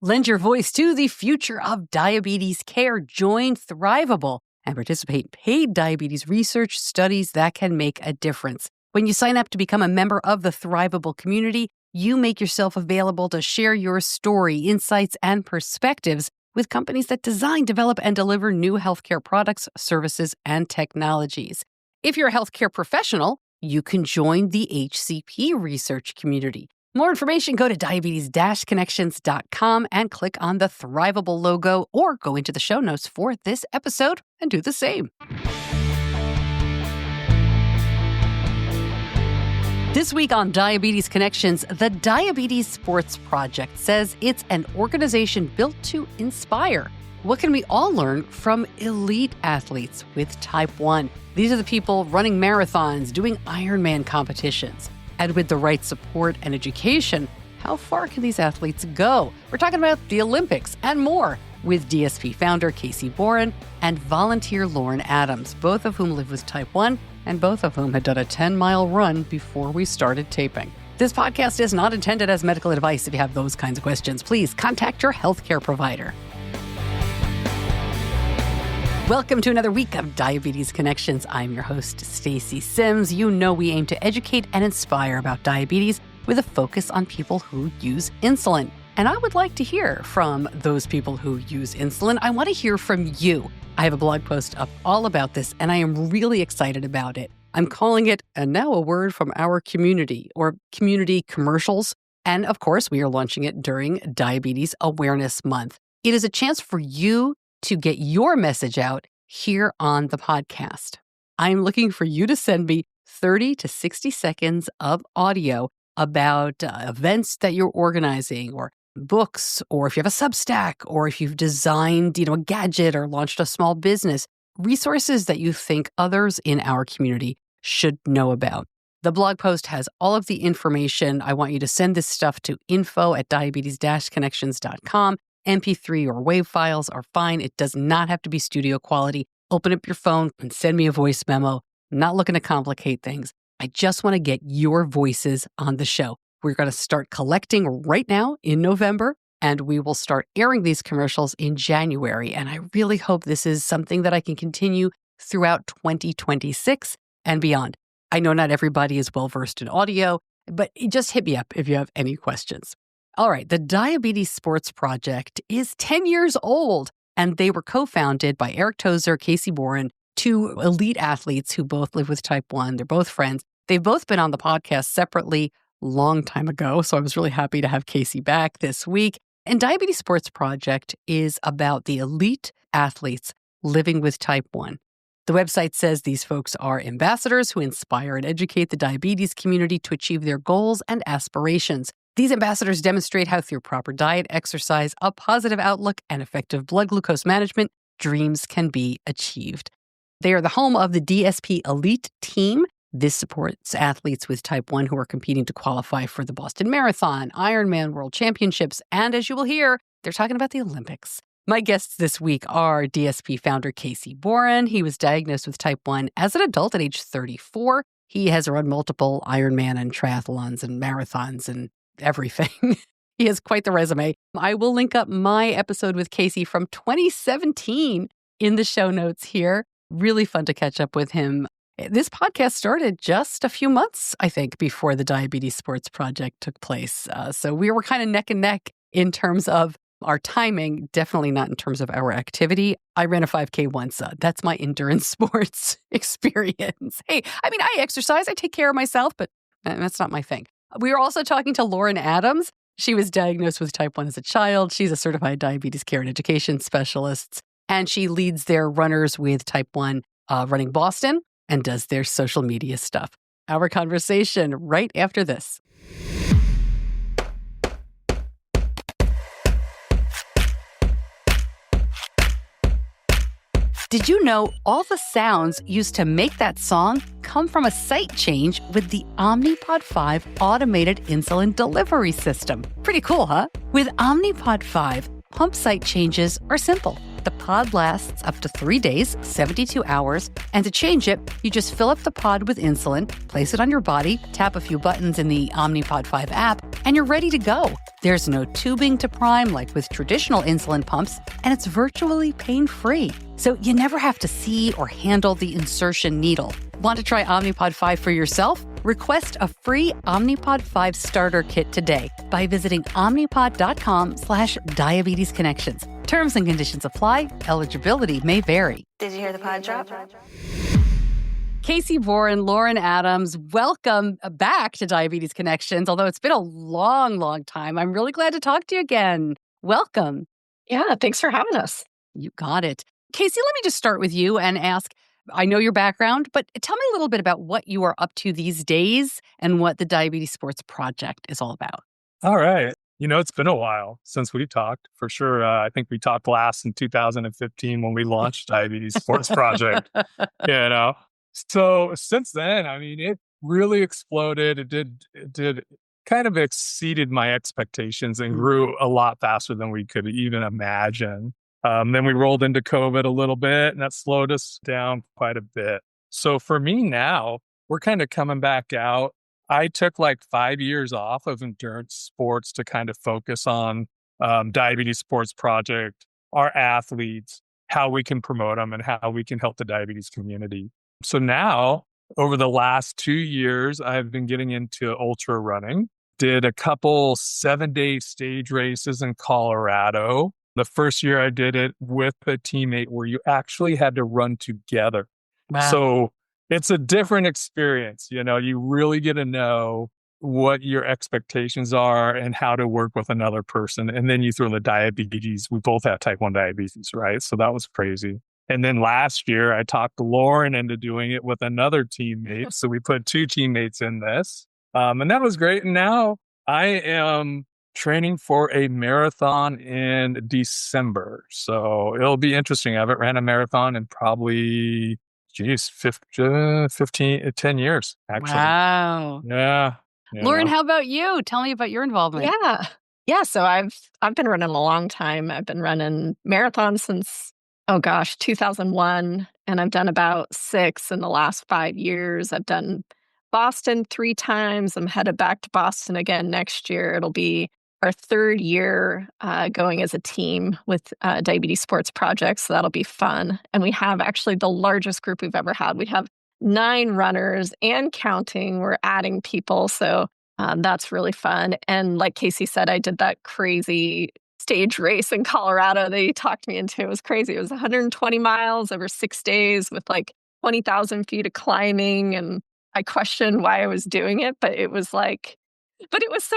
Lend your voice to the future of diabetes care. Join Thrivable and participate in paid diabetes research studies that can make a difference. When you sign up to become a member of the Thrivable community, you make yourself available to share your story, insights, and perspectives with companies that design, develop, and deliver new healthcare products, services, and technologies. If you're a healthcare professional, you can join the HCP research community. More information, go to diabetes-connections.com and click on the Thrivable logo, or go into the show notes for this episode and do the same. This week on Diabetes Connections, the Diabetes Sprots Project says it's an organization built to inspire. What can we all learn from elite athletes with type 1? These are the people running marathons, doing Ironman competitions. And with the right support and education, how far can these athletes go? We're talking about the Olympics and more with DSP founder Casey Boren and volunteer Lauren Adams, both of whom live with type 1 and both of whom had done a 10-mile run before we started taping. This podcast is not intended as medical advice. If you have those kinds of questions, please contact your healthcare provider. Welcome to another week of Diabetes Connections. I'm your host, Stacey Sims. You know we aim to educate and inspire about diabetes with a focus on people who use insulin. And I would like to hear from those people who use insulin. I want to hear from you. I have a blog post up all about this, and I am really excited about it. I'm calling it, and now a word from our community, or Community Commericals. And of course, we are launching it during Diabetes Awareness Month. It is a chance for you to get your message out here on the podcast. I'm looking for you to send me 30 to 60 seconds of audio about events that you're organizing, or books, or if you have a Substack, or if you've designed, a gadget or launched a small business, resources that you think others in our community should know about. The blog post has all of the information. I want you to send this stuff to info@diabetes-connections.com. MP3 or WAV files are fine. It does not have to be studio quality. Open up your phone and send me a voice memo. I'm not looking to complicate things. I just want to get your voices on the show. We're going to start collecting right now in November, and we will start airing these commercials in January. And I really hope this is something that I can continue throughout 2026 and beyond. I know not everybody is well-versed in audio, but just hit me up if you have any questions. All right, the Diabetes Sprots Project is 10 years old, and they were co-founded by Eric Tozer, Casey Boren, two elite athletes who both live with type 1. They're both friends. They've both been on the podcast separately long time ago, so I was really happy to have Casey back this week. And Diabetes Sprots Project is about the elite athletes living with type 1. The website says these folks are ambassadors who inspire and educate the diabetes community to achieve their goals and aspirations. These ambassadors demonstrate how through proper diet, exercise, a positive outlook, and effective blood glucose management, dreams can be achieved. They are the home of the DSP Elite Team. This supports athletes with type 1 who are competing to qualify for the Boston Marathon, Ironman World Championships, and as you will hear, they're talking about the Olympics. My guests this week are DSP founder Casey Boren. He was diagnosed with type 1 as an adult at age 34. He has run multiple Ironman and triathlons and marathons and everything. He has quite the resume. I will link up my episode with Casey from 2017 in the show notes here. Really fun to catch up with him. This podcast started just a few months, I think, before the Diabetes Sprots Project took place. So we were kind of neck and neck in terms of our timing, definitely not in terms of our activity. I ran a 5K once. That's my endurance sports experience. Hey, I exercise, I take care of myself, but that's not my thing. We were also talking to Lauren Adams. She was diagnosed with type 1 as a child. She's a certified diabetes care and education specialist, and she leads their runners with type 1 running Boston and does their social media stuff. Our conversation right after this. Did you know all the sounds used to make that song come from a site change with the Omnipod 5 automated insulin delivery system? Pretty cool, huh? With Omnipod 5, pump site changes are simple. The pod lasts up to 3 days, 72 hours, and to change it, you just fill up the pod with insulin, place it on your body, tap a few buttons in the Omnipod 5 app, and you're ready to go. There's no tubing to prime like with traditional insulin pumps, and it's virtually pain-free. So you never have to see or handle the insertion needle. Want to try Omnipod 5 for yourself? Request a free Omnipod 5 starter kit today by visiting omnipod.com/diabetesconnections. Terms and conditions apply. Eligibility may vary. Did you hear the pod drop? Casey Boren, Lauren Adams, welcome back to Diabetes Connections. Although it's been a long time, I'm really glad to talk to you again. Welcome. Yeah, thanks for having us. You got it. Casey, let me just start with you and ask, I know your background, but tell me a little bit about what you are up to these days and what the Diabetes Sprots Project is all about. All right. It's been a while since we talked, for sure. I think we talked last in 2015 when we launched Diabetes Sprots Project. So since then, it really exploded. It did kind of exceeded my expectations and grew a lot faster than we could even imagine. Then we rolled into COVID a little bit, and that slowed us down quite a bit. So for me now, we're kind of coming back out. I took like 5 years off of endurance sports to kind of focus on Diabetes Sprots Project, our athletes, how we can promote them, and how we can help the diabetes community. So now, over the last 2 years, I've been getting into ultra running. Did a couple 7-day stage races in Colorado. The first year I did it with a teammate where you actually had to run together. Wow. So it's a different experience. You really get to know what your expectations are and how to work with another person. And then you throw the diabetes. We both have type 1 diabetes, right? So that was crazy. And then last year I talked Lauren into doing it with another teammate. So we put 2 teammates in this. And that was great. And now I am training for a marathon in December. So it'll be interesting. I haven't ran a marathon in probably, 10 years, actually. Wow. Yeah. Lauren, how about you? Tell me about your involvement. Yeah. So I've been running a long time. I've been running marathons since, 2001. And I've done about 6 in the last 5 years. I've done Boston 3 times. I'm headed back to Boston again next year. It'll be our 3rd year going as a team with Diabetes Sprots Project. So that'll be fun. And we have actually the largest group we've ever had. We have 9 runners and counting. We're adding people. So that's really fun. And like Casey said, I did that crazy stage race in Colorado that he talked me into. It was crazy. It was 120 miles over 6 days with like 20,000 feet of climbing. And I questioned why I was doing it, but it was so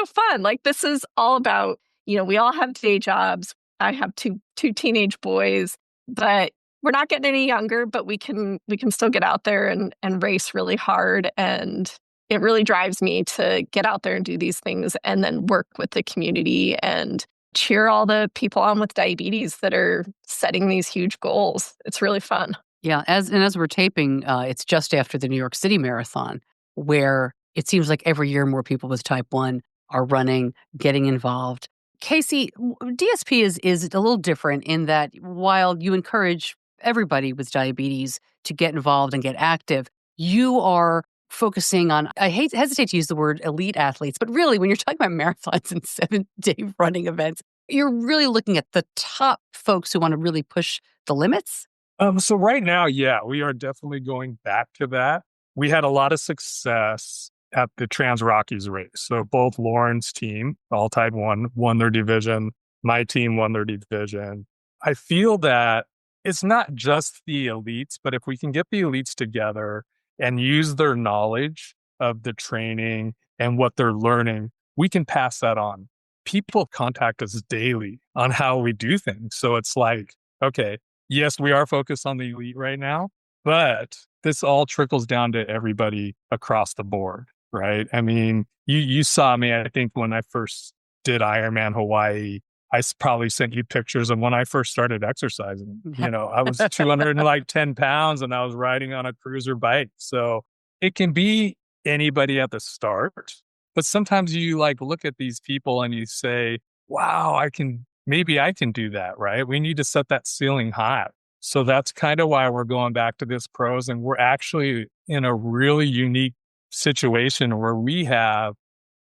fun. Like, this is all about, we all have day jobs. I have two teenage boys, but we're not getting any younger, but we can still get out there and race really hard. And it really drives me to get out there and do these things and then work with the community and cheer all the people on with diabetes that are setting these huge goals. It's really fun. Yeah. As we're taping, it's just after the New York City Marathon, where it seems like every year more people with type 1 are running, getting involved. Casey, DSP is a little different in that while you encourage everybody with diabetes to get involved and get active, you are focusing on, I hesitate to use the word elite athletes, but really when you're talking about marathons and 7-day running events, you're really looking at the top folks who want to really push the limits. So right now, we are definitely going back to that. We had a lot of success at the Trans Rockies race. So both Lauren's team, all type 1, won their division. My team won their division. I feel that it's not just the elites, but if we can get the elites together and use their knowledge of the training and what they're learning, we can pass that on. People contact us daily on how we do things. So it's like, okay, yes, we are focused on the elite right now, but this all trickles down to everybody across the board, right? You saw me, I think, when I first did Ironman Hawaii. I probably sent you pictures of when I first started exercising. I was 210 pounds and I was riding on a cruiser bike. So it can be anybody at the start, but sometimes you look at these people and you say, wow, I can maybe I can do that, right? We need to set that ceiling high. So that's kind of why we're going back to this pros. And we're actually in a really unique situation where we have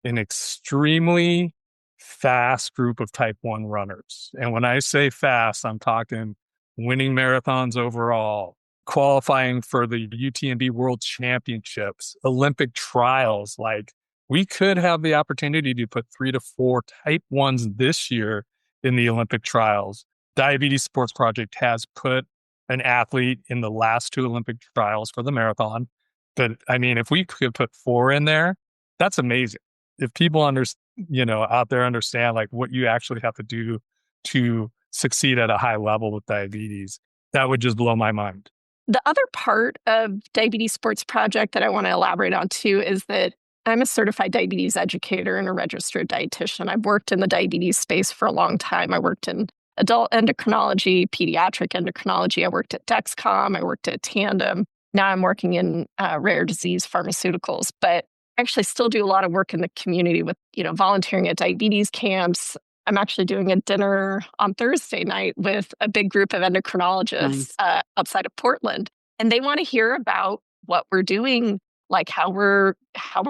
an extremely fast group of type 1 runners. And when I say fast, I'm talking winning marathons overall, qualifying for the UTMB World Championships, Olympic trials. Like, we could have the opportunity to put 3 to 4 type 1s this year in the Olympic trials. Diabetes Sports Project has put an athlete in the last 2 Olympic trials for the marathon. But I mean, if we could put 4 in there, that's amazing. If people out there understand like what you actually have to do to succeed at a high level with diabetes, that would just blow my mind. The other part of Diabetes Sports Project that I want to elaborate on too is that I'm a certified diabetes educator and a registered dietitian. I've worked in the diabetes space for a long time. I worked in adult endocrinology, pediatric endocrinology. I worked at Dexcom. I worked at Tandem. Now I'm working in rare disease pharmaceuticals, but I actually still do a lot of work in the community with, volunteering at diabetes camps. I'm actually doing a dinner on Thursday night with a big group of endocrinologists outside of Portland. And they want to hear about what we're doing, like how we're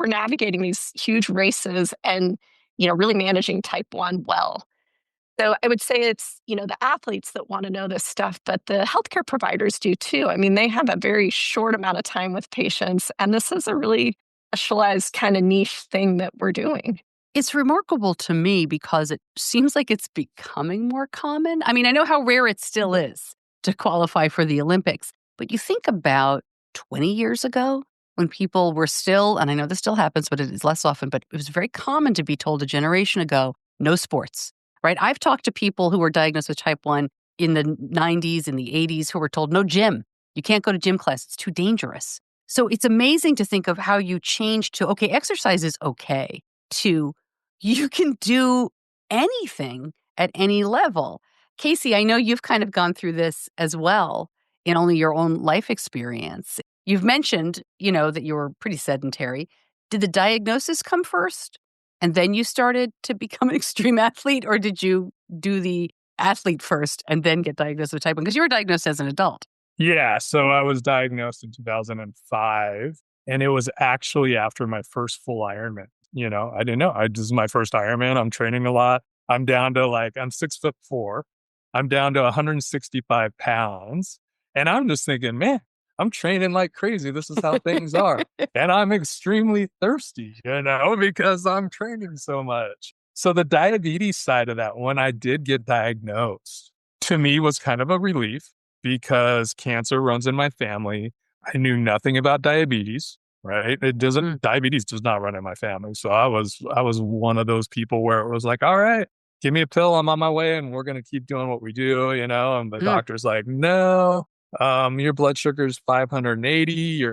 navigating these huge races and, really managing type 1 well. So I would say it's, the athletes that want to know this stuff, but the healthcare providers do too. I mean, they have a very short amount of time with patients, and this is a really specialized kind of niche thing that we're doing. It's remarkable to me because it seems like it's becoming more common. I mean, I know how rare it still is to qualify for the Olympics, but you think about 20 years ago when people were still, and I know this still happens, but it is less often, but it was very common to be told a generation ago, no sports, right? I've talked to people who were diagnosed with type 1 in the 90s, in the 80s, who were told no gym. You can't go to gym class. It's too dangerous. So it's amazing to think of how you change to, okay, exercise is okay, to you can do anything at any level. Casey, I know you've kind of gone through this as well in only your own life experience. You've mentioned, that you were pretty sedentary. Did the diagnosis come first and then you started to become an extreme athlete, or did you do the athlete first and then get diagnosed with type 1? Because you were diagnosed as an adult. Yeah. So I was diagnosed in 2005, and it was actually after my first full Ironman. I didn't know. This is my first Ironman. I'm training a lot. I'm down to I'm 6'4". I'm down to 165 pounds. And I'm just thinking, man, I'm training like crazy. This is how things are. And I'm extremely thirsty, because I'm training so much. So the diabetes side of that, when I did get diagnosed, to me was kind of a relief because cancer runs in my family. I knew nothing about diabetes. Right. Diabetes does not run in my family. So I was one of those people where it was like, all right, give me a pill. I'm on my way and we're going to keep doing what we do, and the doctor's like, no, your blood sugar is 580.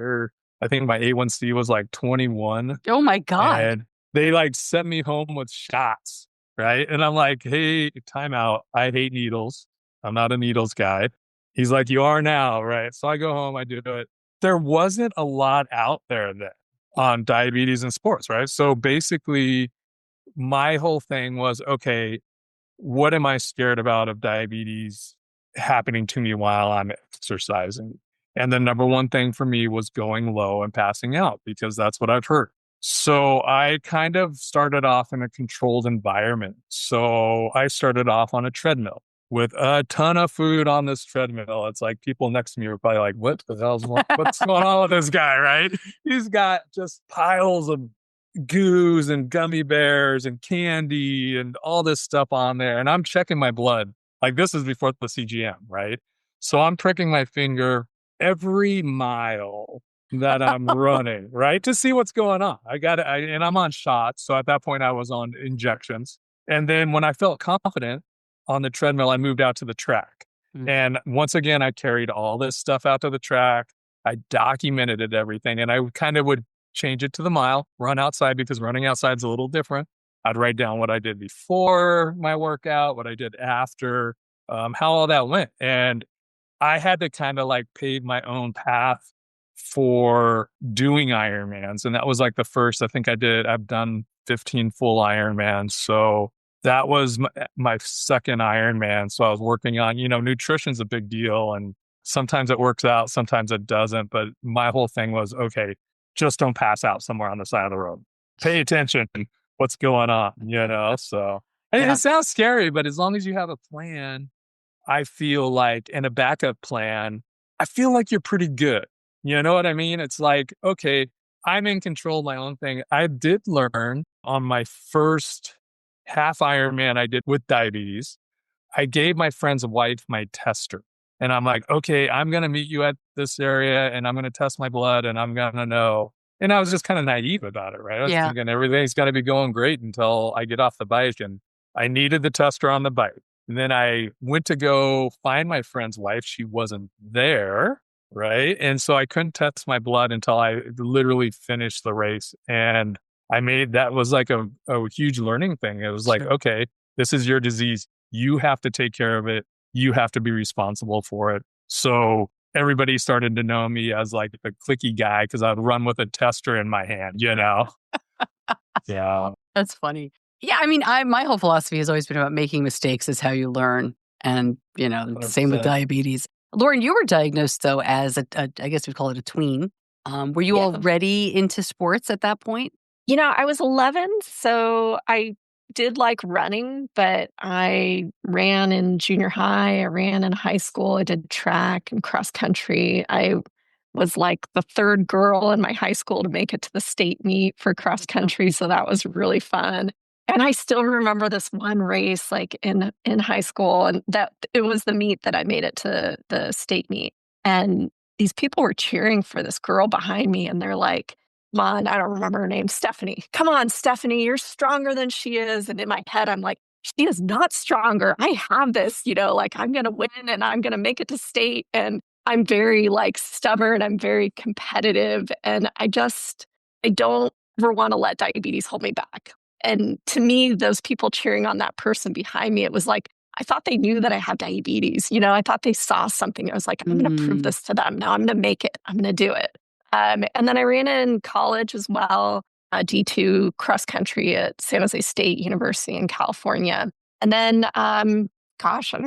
I think my A1C was like 21. Oh my God. And they sent me home with shots. Right. And I'm like, hey, time out. I hate needles. I'm not a needles guy. He's like, you are now. Right. So I go home, I do it. There wasn't a lot out there then on diabetes and sports, right? So basically, my whole thing was, okay, what am I scared about of diabetes happening to me while I'm exercising? And the number one thing for me was going low and passing out, because that's what I've heard. So I kind of started off in a controlled environment. So I started off on a treadmill with a ton of food on this treadmill. It's like people next to me were probably like, what's going on with this guy, right? He's got just piles of goos and gummy bears and candy and all this stuff on there. And I'm checking my blood. Like, this is before the CGM, right? So I'm pricking my finger every mile that I'm running, right? To see what's going on. And I'm on shots. So at that point I was on injections. And then when I felt confident on the treadmill, I moved out to the track. And once again, I carried all this stuff out to the track. I documented everything, and I kind of would change it to the mile, run outside, because running outside is a little different. I'd write down what I did before my workout, what I did after, how all that went. And I had to kind of pave my own path for doing Ironmans. And that was the first, I think I've done 15 full Ironmans. So that was my second Ironman. So I was working on, nutrition's a big deal, and sometimes it works out, sometimes it doesn't. But my whole thing was, okay, just don't pass out somewhere on the side of the road. Pay attention to what's going on, So Yeah. it sounds scary, but as long as you have a plan, I feel like, and a backup plan, I feel like you're pretty good. You know what I mean? It's like, okay, I'm in control of my own thing. I did learn on my first half Ironman I did with diabetes. I gave my friend's wife my tester. And I'm like, okay, I'm going to meet you at this area and I'm going to test my blood and I'm going to know. And I was just kind of naive about it, right? I was Yeah. thinking everything's going to be going great until I get off the bike. And I needed the tester on the bike. And then I went to go find my friend's wife. She wasn't there, right? And so I couldn't test my blood until I literally finished the race. And that was like a huge learning thing. It was like, Sure. okay, this is your disease. You have to take care of it. You have to be responsible for it. So everybody started to know me as like the clicky guy because I'd run with a tester in my hand, Yeah. That's funny. Yeah, I mean, my whole philosophy has always been about making mistakes is how you learn. And, same with 100%. diabetes. Lauren, you were diagnosed, though, as I guess we'd call it a tween. Were you Yeah. already into sports at that point? I was 11, so I did like running, but I ran in junior high, I ran in high school, I did track and cross country. I was like the third girl in my high school to make it to the state meet for cross country, so that was really fun. And I still remember this one race like in high school, and that it was the meet that I made it to the state meet. And these people were cheering for this girl behind me, and they're like, come on, I don't remember her name, Stephanie. Come on, Stephanie, you're stronger than she is. And in my head, I'm like, she is not stronger. I have this, like I'm going to win and I'm going to make it to state. And I'm very like stubborn. I'm very competitive. And I don't ever want to let diabetes hold me back. And to me, those people cheering on that person behind me, it was like, I thought they knew that I have diabetes. I thought they saw something. I was like, I'm going to prove this to them. Now I'm going to make it. I'm going to do it. And then I ran in college as well, D2 cross country at San Jose State University in California. And then, I don't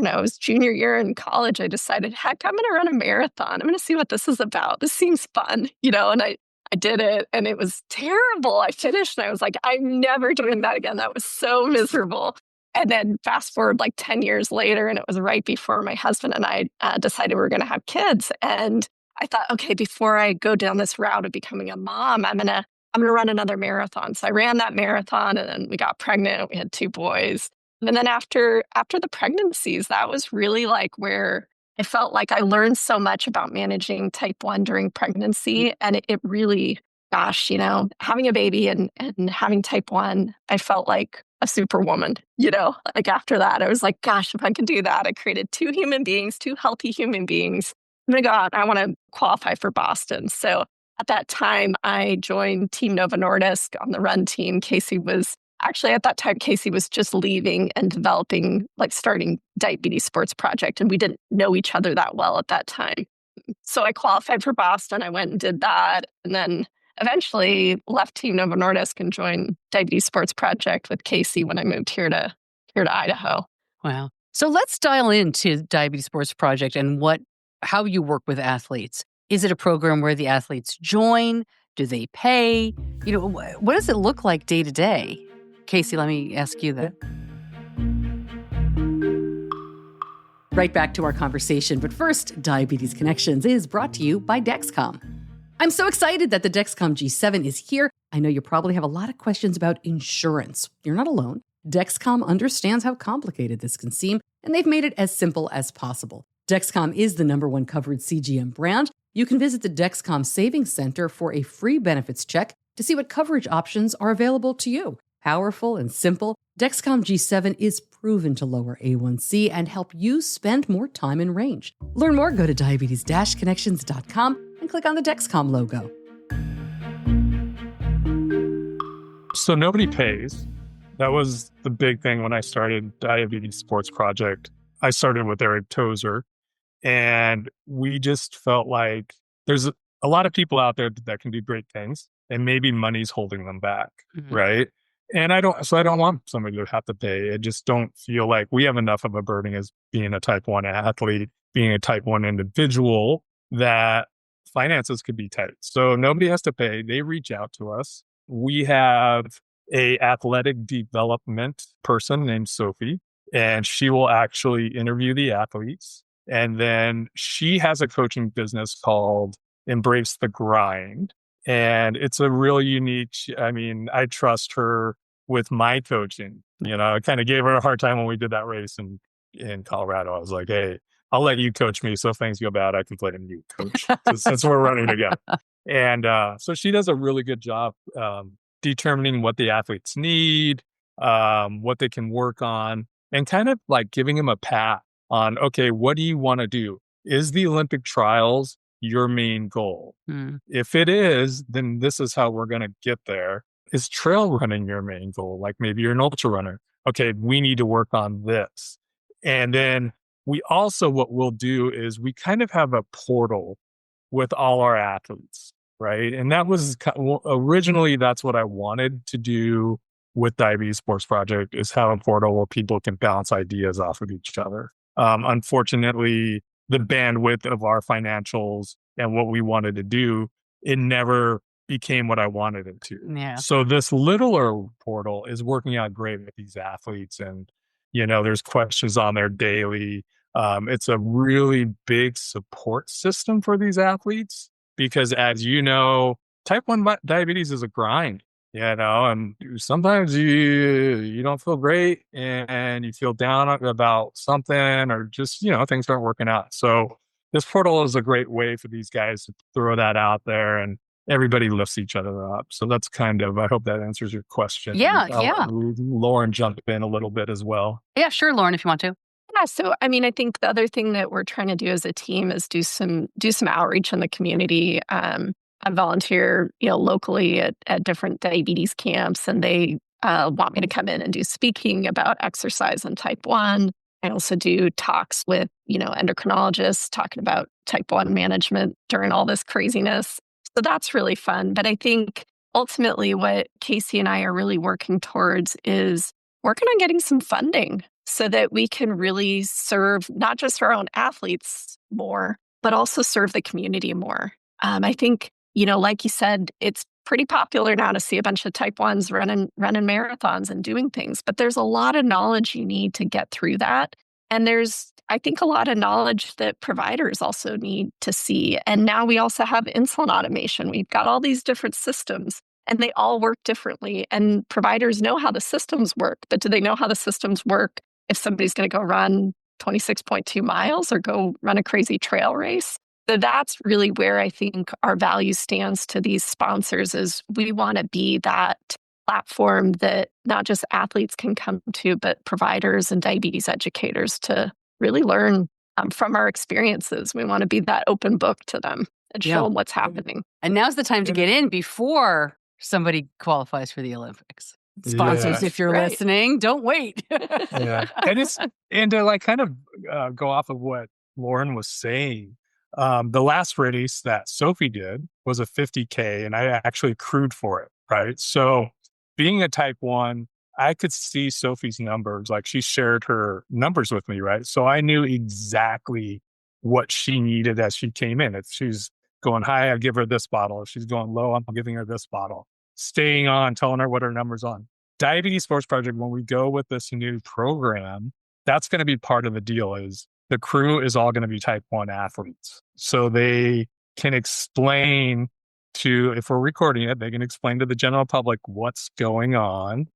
know, it was junior year in college. I decided, heck, I'm going to run a marathon. I'm going to see what this is about. This seems fun, and I did it and it was terrible. I finished and I was like, I'm never doing that again. That was so miserable. And then fast forward like 10 years later, and it was right before my husband and I decided we were going to have kids. And I thought, okay, before I go down this route of becoming a mom, I'm gonna run another marathon. So I ran that marathon, and then we got pregnant. We had 2 boys, and then after the pregnancies, that was really like where I felt like I learned so much about managing type 1 during pregnancy, and it really, gosh, having a baby and having type 1, I felt like a superwoman. Like after that, I was like, gosh, if I could do that, I created 2 human beings, 2 healthy human beings. I'm going to go out. I want to qualify for Boston. So at that time, I joined Team Novo Nordisk on the run team. Casey was just leaving and developing, like starting Diabetes Sports Project. And we didn't know each other that well at that time. So I qualified for Boston. I went and did that. And then eventually left Team Novo Nordisk and joined Diabetes Sports Project with Casey when I moved here to Idaho. Wow. So let's dial into Diabetes Sports Project and how you work with athletes. Is it a program where the athletes join? Do they pay? What does it look like day to day? Casey, let me ask you that. Right back to our conversation. But first, Diabetes Connections is brought to you by Dexcom. I'm so excited that the Dexcom G7 is here. I know you probably have a lot of questions about insurance. You're not alone. Dexcom understands how complicated this can seem, and they've made it as simple as possible. Dexcom is the #1 covered CGM brand. You can visit the Dexcom Savings Center for a free benefits check to see what coverage options are available to you. Powerful and simple, Dexcom G7 is proven to lower A1C and help you spend more time in range. Learn more, go to diabetes-connections.com and click on the Dexcom logo. So nobody pays. That was the big thing when I started Diabetes Sports Project. I started with Eric Tozer, and we just felt like there's a lot of people out there that can do great things, and maybe money's holding them back, right? And I don't want somebody to have to pay. I just don't feel like we have enough of a burden as being a type 1 athlete, being a type 1 individual, that finances could be tight. So nobody has to pay. They reach out to us. We have a athletic development person named Sophie, and she will actually interview the athletes. And then she has a coaching business called Embrace the Grind. And it's a real unique, I mean, I trust her with my coaching. I kind of gave her a hard time when we did that race in Colorado. I was like, hey, I'll let you coach me. So if things go bad, I can play and you coach since we're running together. And so she does a really good job determining what the athletes need, what they can work on, and kind of like giving them a path on, okay, what do you want to do? Is the Olympic trials your main goal? If it is, then this is how we're going to get there. Is trail running your main goal? Like maybe you're an ultra runner. Okay, we need to work on this. And then we also, what we'll do is we kind of have a portal with all our athletes, right? And that was originally, that's what I wanted to do with Diabetes Sports Project, is have a portal where people can bounce ideas off of each other. Unfortunately, the bandwidth of our financials and what we wanted to do, it never became what I wanted it to. Yeah. So this littler portal is working out great with these athletes. And, there's questions on there daily. It's a really big support system for these athletes because, as you know, type 1 diabetes is a grind, and sometimes you don't feel great and you feel down about something, or just, things aren't working out. So this portal is a great way for these guys to throw that out there, and everybody lifts each other up. So that's kind of, I hope that answers your question. Yeah. Let Lauren jump in a little bit as well. Yeah, sure, Lauren, if you want to. Yeah, so I mean, I think the other thing that we're trying to do as a team is do some outreach in the community. I volunteer, locally at different diabetes camps, and they want me to come in and do speaking about exercise and type 1. I also do talks with, endocrinologists talking about type 1 management during all this craziness. So that's really fun. But I think ultimately what Casey and I are really working towards is working on getting some funding so that we can really serve not just our own athletes more, but also serve the community more. I think, like you said, it's pretty popular now to see a bunch of type 1s running marathons and doing things, but there's a lot of knowledge you need to get through that. And there's, I think, a lot of knowledge that providers also need to see. And now we also have insulin automation. We've got all these different systems, and they all work differently. And providers know how the systems work, but do they know how the systems work if somebody's going to go run 26.2 miles or go run a crazy trail race? So that's really where I think our value stands to these sponsors, is we want to be that platform that not just athletes can come to, but providers and diabetes educators to really learn from our experiences. We want to be that open book to them and show them what's happening. And now's the time to get in before somebody qualifies for the Olympics. Sponsors, if you're listening, don't wait. And to like kind of go off of what Lauren was saying, the last race that Sophie did was a 50K, and I actually crewed for it, right? So being a type 1, I could see Sophie's numbers. Like, she shared her numbers with me, right? So I knew exactly what she needed as she came in. If she's going high, I'll give her this bottle. If she's going low, I'm giving her this bottle. Staying on, telling her what her number's on. Diabetes Sports Project, when we go with this new program, that's going to be part of the deal. Is the crew is all going to be type 1 athletes. So they can explain to, if we're recording it, they can explain to the general public what's going on,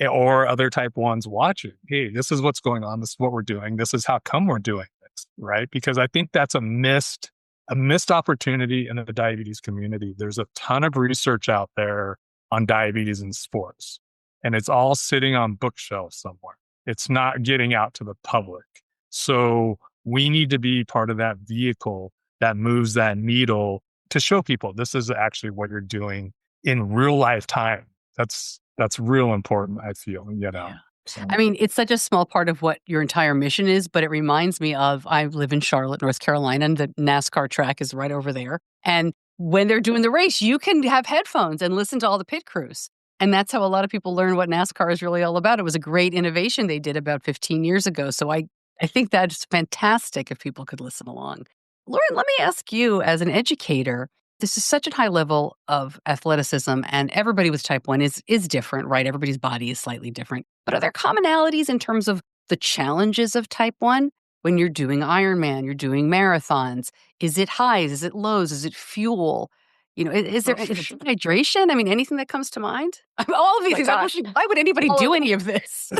or other type 1s watching. Hey, this is what's going on. This is what we're doing. This is how come we're doing this, right? Because I think that's a missed opportunity in the diabetes community. There's a ton of research out there on diabetes in sports, and it's all sitting on bookshelves somewhere. It's not getting out to the public. So we need to be part of that vehicle that moves that needle to show people this is actually what you're doing in real life time. That's real important, I feel, So. I mean, it's such a small part of what your entire mission is, but it reminds me of, I live in Charlotte, North Carolina, and the NASCAR track is right over there. And when they're doing the race, you can have headphones and listen to all the pit crews. And that's how a lot of people learn what NASCAR is really all about. It was a great innovation they did about 15 years ago. So I think that's fantastic if people could listen along. Lauren, let me ask you, as an educator, this is such a high level of athleticism, and everybody with type 1 is different, right? Everybody's body is slightly different. But are there commonalities in terms of the challenges of type 1? When you're doing Ironman, you're doing marathons, is it highs? Is it lows? Is it fuel? Is there hydration? I mean, anything that comes to mind? All of these things. Why would anybody do any of this?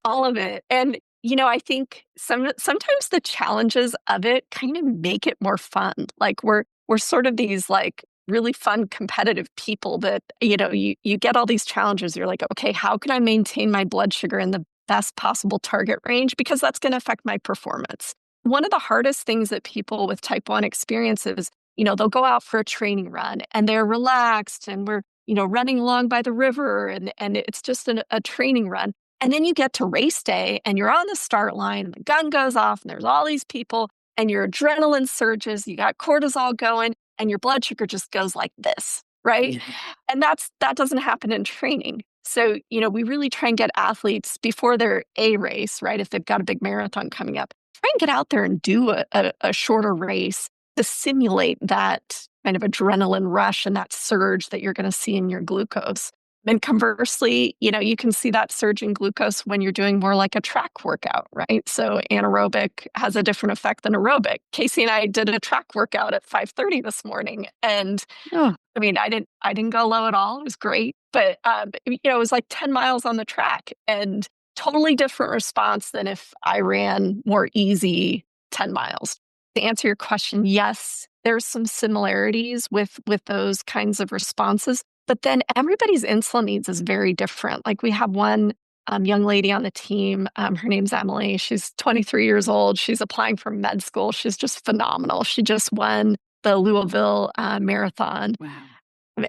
All of it. And, I think sometimes the challenges of it kind of make it more fun. Like we're sort of these like really fun, competitive people that, you get all these challenges. You're like, okay, how can I maintain my blood sugar in the best possible target range? Because that's going to affect my performance. One of the hardest things that people with type 1 experience is, they'll go out for a training run and they're relaxed and we're, running along by the river and it's just a training run. And then you get to race day and you're on the start line and the gun goes off and there's all these people and your adrenaline surges, you got cortisol going and your blood sugar just goes like this, right? Yeah. And that doesn't happen in training. So, we really try and get athletes before their A race, right? If they've got a big marathon coming up, try and get out there and do a shorter race to simulate that kind of adrenaline rush and that surge that you're going to see in your glucose. And conversely, you can see that surge in glucose when you're doing more like a track workout, right? So anaerobic has a different effect than aerobic. Casey and I did a track workout at 5:30 this morning. And I mean, I didn't go low at all. It was great. But, it was like 10 miles on the track and totally different response than if I ran more easy 10 miles. To answer your question, yes, there's some similarities with those kinds of responses. But then everybody's insulin needs is very different. Like we have one young lady on the team. Her name's Emily. She's 23 years old. She's applying for med school. She's just phenomenal. She just won the Louisville marathon. Wow.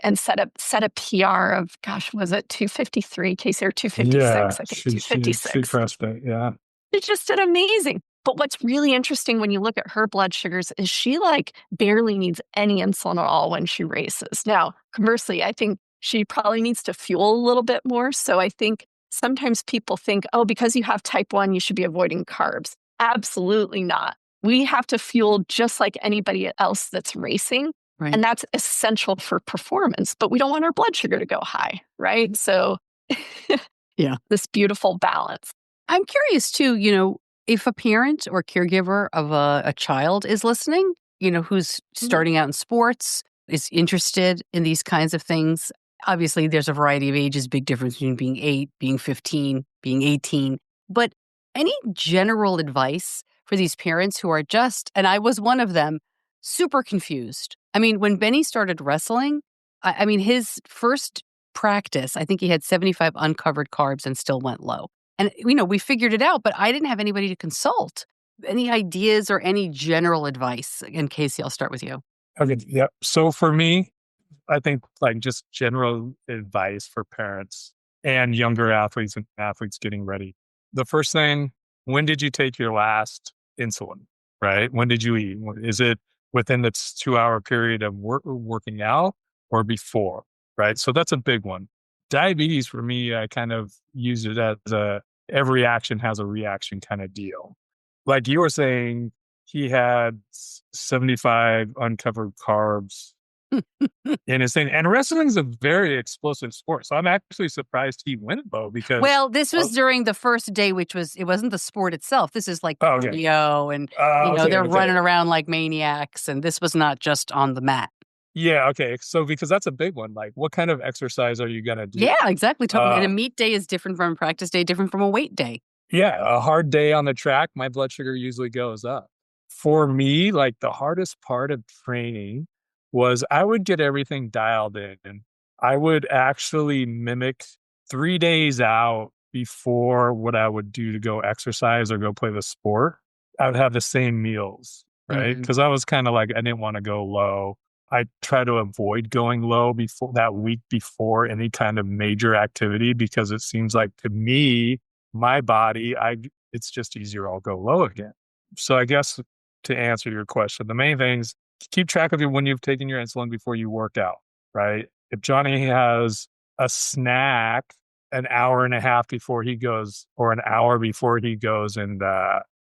And set a PR of, gosh, was it 2:53, Casey, or 2:56? Yeah, I think 2:56. She crushed it, yeah. She just did amazing. But what's really interesting when you look at her blood sugars is she like barely needs any insulin at all when she races. Now, conversely, I think she probably needs to fuel a little bit more. So I think sometimes people think, oh, because you have type 1, you should be avoiding carbs. Absolutely not. We have to fuel just like anybody else that's racing. Right. And that's essential for performance, but we don't want our blood sugar to go high, right? So yeah, this beautiful balance. I'm curious too, if a parent or caregiver of a child is listening, who's starting out in sports, is interested in these kinds of things. Obviously, there's a variety of ages, big difference between being 8, being 15, being 18. But any general advice for these parents who are just, and I was one of them, super confused. I mean, when Benny started wrestling, I mean, his first practice, I think he had 75 uncovered carbs and still went low. And, we figured it out, but I didn't have anybody to consult. Any ideas or any general advice? And Casey, I'll start with you. Okay. Yeah. So for me, I think like just general advice for parents and younger athletes and athletes getting ready. The first thing, when did you take your last insulin, right? When did you eat? Is it within the 2-hour period of working out or before, right? So that's a big one. Diabetes for me, I kind of use it as every action has a reaction kind of deal. Like you were saying, he had 75 uncovered carbs in his thing. And wrestling is a very explosive sport. So I'm actually surprised he went low because... Well, this was during the first day, it wasn't the sport itself. This is like cardio and, they're running around like maniacs. And this was not just on the mat. Yeah, okay. So because that's a big one. Like, what kind of exercise are you going to do? Yeah, exactly. And a meet day is different from a practice day, different from a weight day. Yeah, a hard day on the track, my blood sugar usually goes up. For me, like the hardest part of training was I would get everything dialed in. I would actually mimic 3 days out before what I would do to go exercise or go play the sport. I would have the same meals, right? Because I was kind of like, I didn't want to go low. I try to avoid going low before that week before any kind of major activity, because it seems like to me, my body, it's just easier. I'll go low again. So I guess to answer your question, the main things, keep track of when you've taken your insulin before you work out, right? If Johnny has a snack an hour and a half before he goes, or an hour before he goes and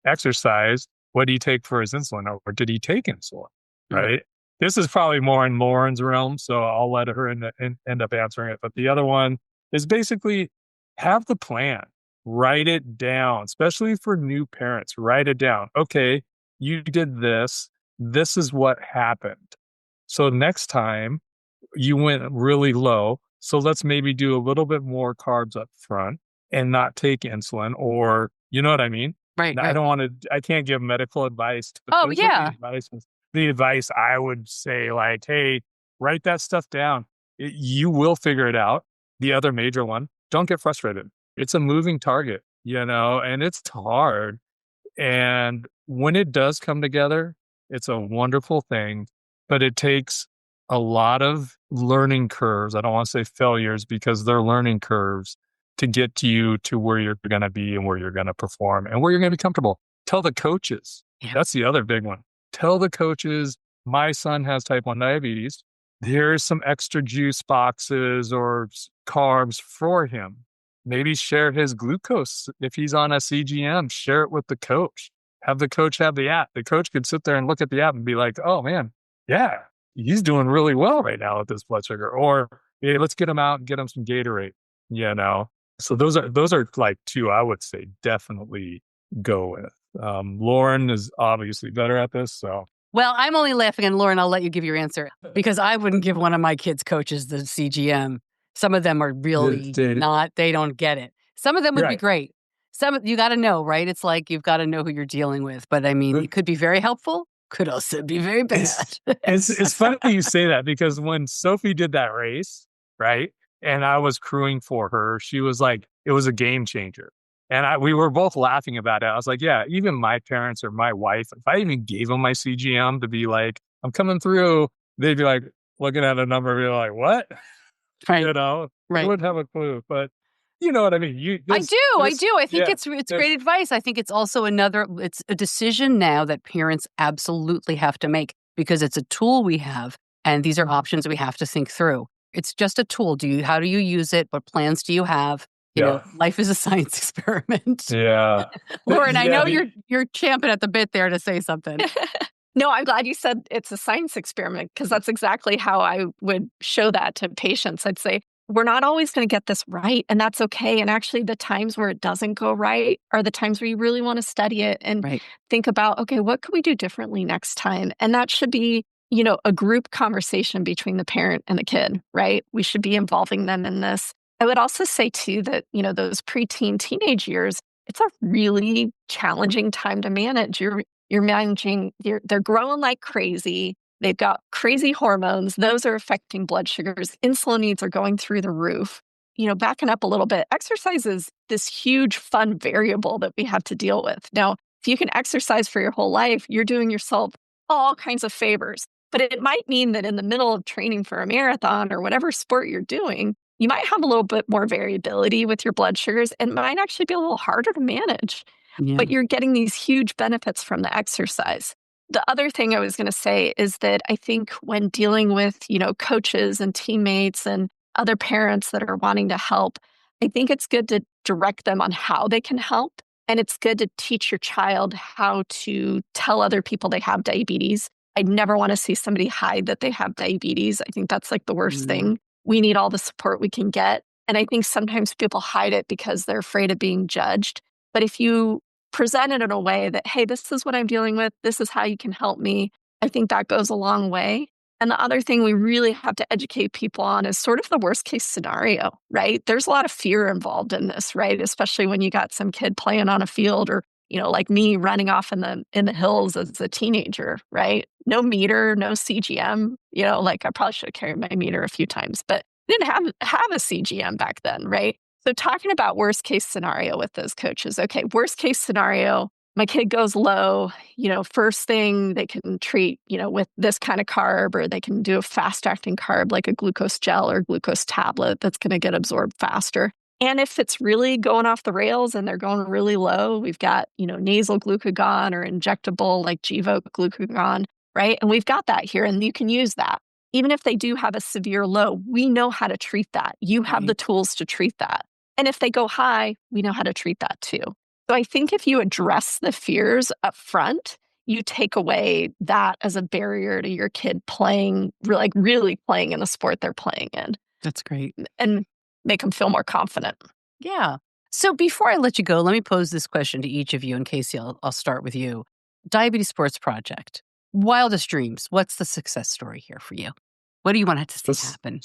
exercise, what do you take for his insulin? Or did he take insulin? Right? This is probably more in Lauren's realm, so I'll let her end up answering it. But the other one is basically have the plan. Write it down, especially for new parents. Write it down. Okay, you did this. This is what happened. So next time you went really low. So let's maybe do a little bit more carbs up front and not take insulin, or you know what I mean? Right. I can't give medical advice. Oh, yeah. The advice I would say, like, hey, write that stuff down. You will figure it out. The other major one, don't get frustrated. It's a moving target, and it's hard. And when it does come together, it's a wonderful thing, but it takes a lot of learning curves. I don't want to say failures because they're learning curves to get you to where you're going to be and where you're going to perform and where you're going to be comfortable. Tell the coaches. Yeah. That's the other big one. Tell the coaches, my son has type 1 diabetes. Here's some extra juice boxes or carbs for him. Maybe share his glucose. If he's on a CGM, share it with the coach. Have the coach have the app. The coach could sit there and look at the app and be like, oh man, yeah, he's doing really well right now with this blood sugar. Or, hey, let's get him out and get him some Gatorade, So those are like two I would say definitely go with. Lauren is obviously better at this, so. Well, I'm only laughing, and Lauren, I'll let you give your answer, because I wouldn't give one of my kids' coaches the CGM. Some of them are really they don't get it. Some of them would be great. You got to know, right? It's like you've got to know who you're dealing with. But I mean, it could be very helpful, could also be very bad. It's funny that you say that, because when Sophie did that race, right, and I was crewing for her, she was like, it was a game changer. And we were both laughing about it. I was like, yeah, even my parents or my wife, if I even gave them my CGM to be like, I'm coming through, they'd be like looking at a number and be like, what? Right. They wouldn't have a clue. But you know what I mean? I do. I think it's great advice. I think it's also it's a decision now that parents absolutely have to make, because it's a tool we have, and these are options we have to think through. It's just a tool. How do you use it? What plans do you have? Life is a science experiment. Yeah. Lauren, I know you're champing at the bit there to say something. No, I'm glad you said it's a science experiment, because that's exactly how I would show that to patients. I'd say, we're not always going to get this right, and that's okay. And actually, the times where it doesn't go right are the times where you really want to study it and think about, okay, what could we do differently next time? And that should be, a group conversation between the parent and the kid, right? We should be involving them in this. I would also say, too, that, those preteen, teenage years, it's a really challenging time to manage. You're managing, they're growing like crazy. They've got crazy hormones. Those are affecting blood sugars. Insulin needs are going through the roof. Backing up a little bit, exercise is this huge, fun variable that we have to deal with. Now, if you can exercise for your whole life, you're doing yourself all kinds of favors. But it might mean that in the middle of training for a marathon or whatever sport you're doing, you might have a little bit more variability with your blood sugars, and might actually be a little harder to manage. Yeah. But you're getting these huge benefits from the exercise. The other thing I was going to say is that I think when dealing with, coaches and teammates and other parents that are wanting to help, I think it's good to direct them on how they can help. And it's good to teach your child how to tell other people they have diabetes. I never want to see somebody hide that they have diabetes. I think that's like the worst thing. We need all the support we can get. And I think sometimes people hide it because they're afraid of being judged. But if you present it in a way that, hey, this is what I'm dealing with, this is how you can help me, I think that goes a long way. And the other thing we really have to educate people on is sort of the worst case scenario, right? There's a lot of fear involved in this, right? Especially when you got some kid playing on a field, or, like me running off in the hills as a teenager, right? No meter, no CGM, like I probably should have carried my meter a few times, but didn't have a CGM back then, right? So talking about worst case scenario with those coaches, okay, worst case scenario, my kid goes low, first thing they can treat, with this kind of carb, or they can do a fast acting carb like a glucose gel or glucose tablet that's going to get absorbed faster. And if it's really going off the rails and they're going really low, we've got, nasal glucagon or injectable like Gvoke Glucagon, right? And we've got that here, and you can use that. even if they do have a severe low, we know how to treat that. You have the tools to treat that. And if they go high, we know how to treat that too. So I think if you address the fears up front, you take away that as a barrier to your kid playing, like really playing in the sport they're playing in. That's great. And make them feel more confident. Yeah. So before I let you go, let me pose this question to each of you. And Casey, I'll start with you. Diabetes Sports Project, wildest dreams. What's the success story here for you? What do you want to see happen?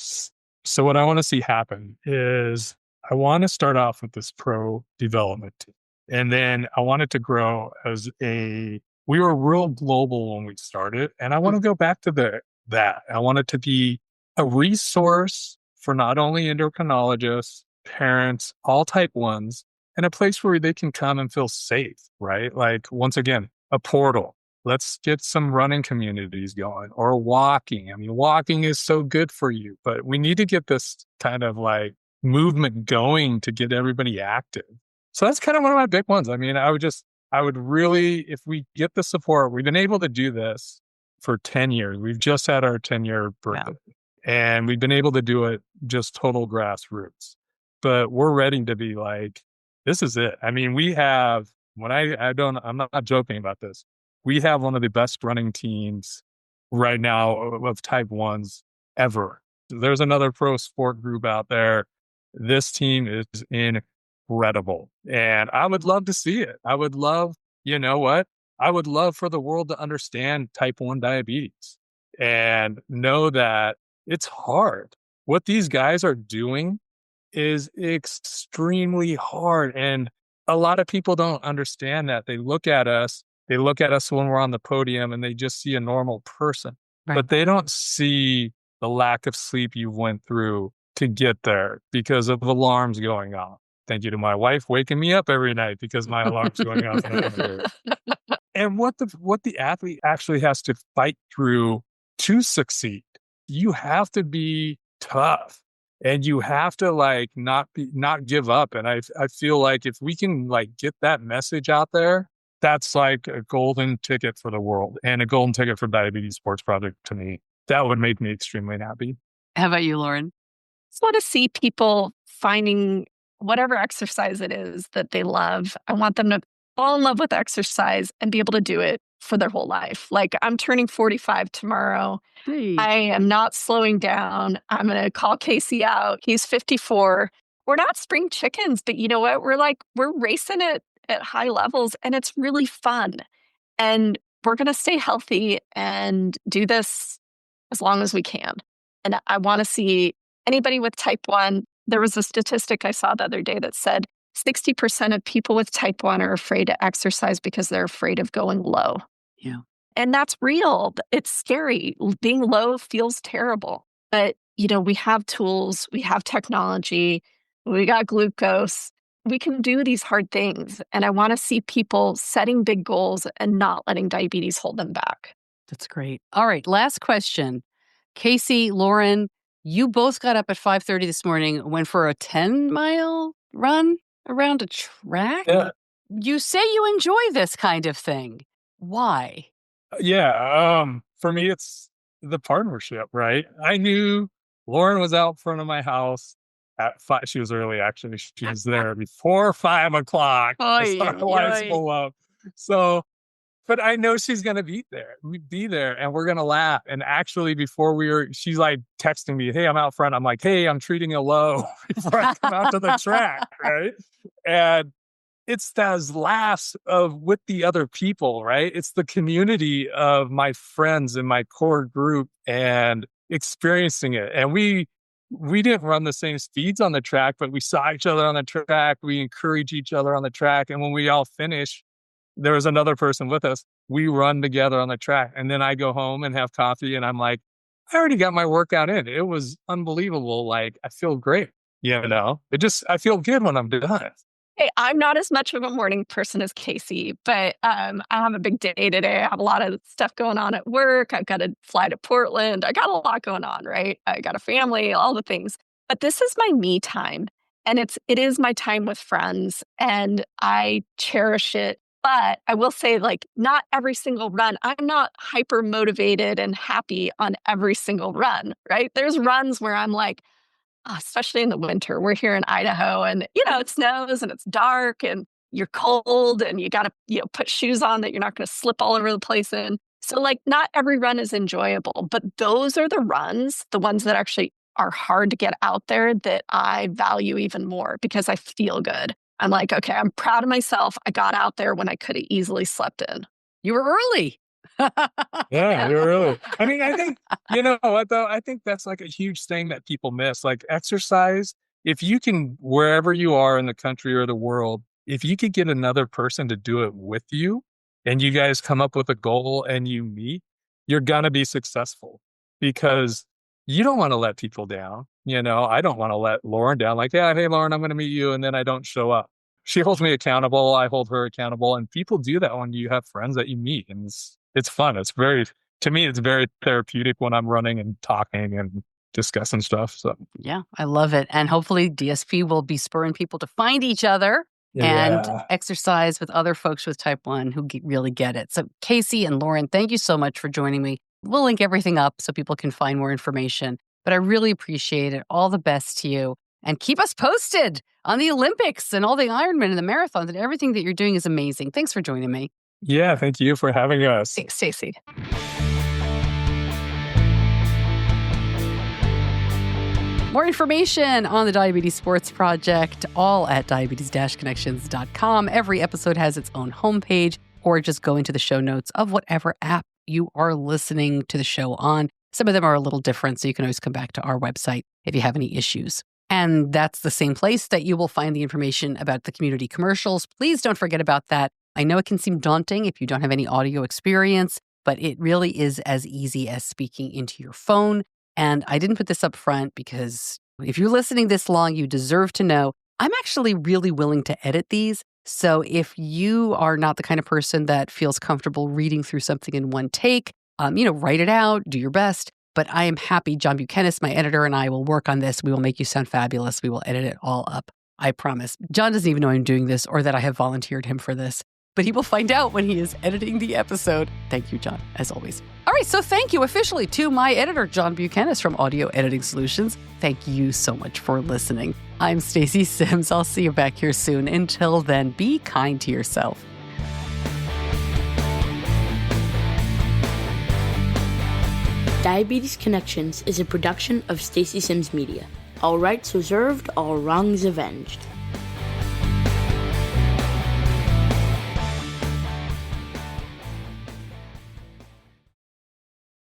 So what I want to see happen is I want to start off with this pro development team. And then I want it to grow as we were real global when we started. And I want to go back to that. I want it to be a resource for not only endocrinologists, parents, all type 1s, and a place where they can come and feel safe, right? Like, once again, a portal. Let's get some running communities going, or walking. I mean, walking is so good for you, but we need to get this kind of like movement going to get everybody active. So that's kind of one of my big ones. I mean, I would really, if we get the support, we've been able to do this for 10 years. We've just had our 10-year birthday, and we've been able to do it just total grassroots. But we're ready to be like, this is it. I mean, we have, I'm not joking about this. We have one of the best running teams right now of type 1s ever. There's another pro sport group out there. This team is incredible. And I would love to see it. I would love, I would love for the world to understand type 1 diabetes and know that it's hard. What these guys are doing is extremely hard. And a lot of people don't understand that. They look at us when we're on the podium and they just see a normal person, but they don't see the lack of sleep you went through to get there because of alarms going off. Thank you to my wife waking me up every night because my alarm's going off. And what the athlete actually has to fight through to succeed. You have to be tough. And you have to not give up. And I feel like if we can get that message out there, that's like a golden ticket for the world and a golden ticket for Diabetes Sports Project to me. That would make me extremely happy. How about you, Lauren? I just want to see people finding whatever exercise it is that they love. I want them to fall in love with exercise and be able to do it for their whole life. Like, I'm turning 45 tomorrow. Hey. I am not slowing down. I'm going to call Casey out. He's 54. We're not spring chickens, but you know what? We're racing it at high levels, and it's really fun. And we're going to stay healthy and do this as long as we can. And I want to see anybody with type 1. There was a statistic I saw the other day that said 60% of people with type 1 are afraid to exercise because they're afraid of going low. Yeah. And that's real. It's scary. Being low feels terrible. But, we have tools, we have technology, we got glucose. We can do these hard things. And I want to see people setting big goals and not letting diabetes hold them back. That's great. All right. Last question. Casey, Lauren, you both got up at 5:30 this morning, went for a 10-mile run around a track. Yeah. You say you enjoy this kind of thing. Why? Yeah. For me, it's the partnership, right? I knew Lauren was out front of my house at 5. She was early, actually. She was there before 5 o'clock. I saw the lights pull up. So, but I know she's going to be there. And we're going to laugh. And actually, she's like texting me, hey, I'm out front. I'm like, hey, I'm treating a low before I come out to the track, right? And it's those laughs with the other people, right? It's the community of my friends in my core group and experiencing it. And we didn't run the same speeds on the track, but we saw each other on the track. We encourage each other on the track. And when we all finish, there was another person with us. We run together on the track. And then I go home and have coffee. And I'm like, I already got my workout in. It was unbelievable. I feel great. I feel good when I'm done. Hey, I'm not as much of a morning person as Casey, but I have a big day today. I have a lot of stuff going on at work. I've got to fly to Portland. I got a lot going on, right? I got a family, all the things. But this is my me time. And it is my time with friends. And I cherish it. But I will say, like, not every single run, I'm not hyper motivated and happy on every single run, right? There's runs where I'm like, especially in the winter, we're here in Idaho and, it snows and it's dark and you're cold and you got to, put shoes on that you're not going to slip all over the place in. So like not every run is enjoyable, but those are the runs, the ones that actually are hard to get out there that I value even more because I feel good. I'm like, okay, I'm proud of myself. I got out there when I could have easily slept in. You were early. Yeah, you're early. I mean, I think, you know what though? I think that's like a huge thing that people miss. Like exercise, if you can, wherever you are in the country or the world, if you could get another person to do it with you and you guys come up with a goal and you meet, you're going to be successful because you don't want to let people down. I don't want to let Lauren down. Like, yeah, hey, Lauren, I'm going to meet you. And then I don't show up. She holds me accountable. I hold her accountable. And people do that when you have friends that you meet. And it's fun. To me, it's very therapeutic when I'm running and talking and discussing stuff. So yeah, I love it. And hopefully DSP will be spurring people to find each other and exercise with other folks with type 1 who really get it. So Casey and Lauren, thank you so much for joining me. We'll link everything up so people can find more information. But I really appreciate it. All the best to you. And keep us posted on the Olympics and all the Ironman and the marathons and everything that you're doing is amazing. Thanks for joining me. Yeah, thank you for having us. Thanks, Stacey. More information on the Diabetes Sports Project, all at diabetes-connections.com. Every episode has its own homepage, or just go into the show notes of whatever app you are listening to the show on. Some of them are a little different, so you can always come back to our website if you have any issues. And that's the same place that you will find the information about the community commercials. Please don't forget about that. I know it can seem daunting if you don't have any audio experience, but it really is as easy as speaking into your phone. And I didn't put this up front because if you're listening this long, you deserve to know I'm actually really willing to edit these. So if you are not the kind of person that feels comfortable reading through something in one take, write it out, do your best. But I am happy. John Buchanan, my editor, and I will work on this. We will make you sound fabulous. We will edit it all up. I promise. John doesn't even know I'm doing this or that I have volunteered him for this. But he will find out when he is editing the episode. Thank you, John, as always. All right, so thank you officially to my editor, John Buchanan from Audio Editing Solutions. Thank you so much for listening. I'm Stacey Sims. I'll see you back here soon. Until then, be kind to yourself. Diabetes Connections is a production of Stacey Sims Media. All rights reserved, all wrongs avenged.